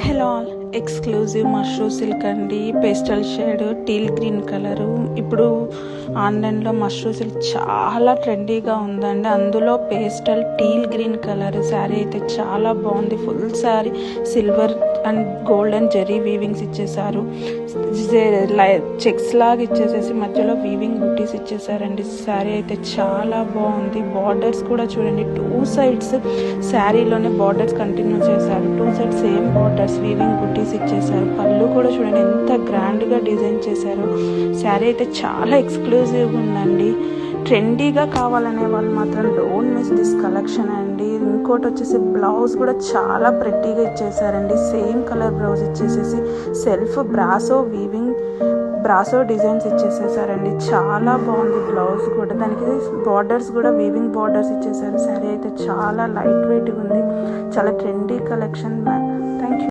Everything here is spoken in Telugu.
Hello all, exclusive mushroom silk అండి. Pastel shade teal green colour. ఇప్పుడు ఆన్లైన్లో మష్రూమ్ సిల్క్ చాలా ట్రెండీగా ఉందండి. అందులో pastel teal green colour sari అయితే చాలా బాగుంది. Full sari silver and golden zari weavings ఇచ్చేసారు. చెక్స్ లాగా ఇచ్చేసేసి మధ్యలో వీవింగ్ బుటీస్ ఇచ్చేసారండి. శారీ అయితే చాలా బాగుంది. బార్డర్స్ కూడా చూడండి, 2 సైడ్స్ శారీలోనే బార్డర్స్ కంటిన్యూ చేశారు. 2 సైడ్స్ సేమ్ బార్డర్స్ వీవింగ్ బుటీస్ ఇచ్చేసారు. పళ్ళు కూడా చూడండి ఎంత గ్రాండ్గా డిజైన్ చేశారు. శారీ అయితే చాలా ఎక్స్క్లూజివ్గా ఉందండి. ట్రెండీగా కావాలనే వాళ్ళు మాత్రం డోంట్ మిస్ దిస్ కలెక్షన్ అండి. ఇంకోటి వచ్చేసి బ్లౌజ్ కూడా చాలా ప్రెట్టీగా ఇచ్చేసారండి. సేమ్ కలర్ బ్లౌజ్ ఇచ్చేసేసి సెల్ఫ్ బ్రాసో డిజైన్స్ ఇచ్చేసేసారండి. చాలా బాగుంది బ్లౌజ్ కూడా. దానికి బార్డర్స్ కూడా వీవింగ్ బార్డర్స్ ఇచ్చేసారు. శారీ అయితే చాలా లైట్ వెయిట్గా ఉంది. చాలా ట్రెండీ కలెక్షన్. Thank you.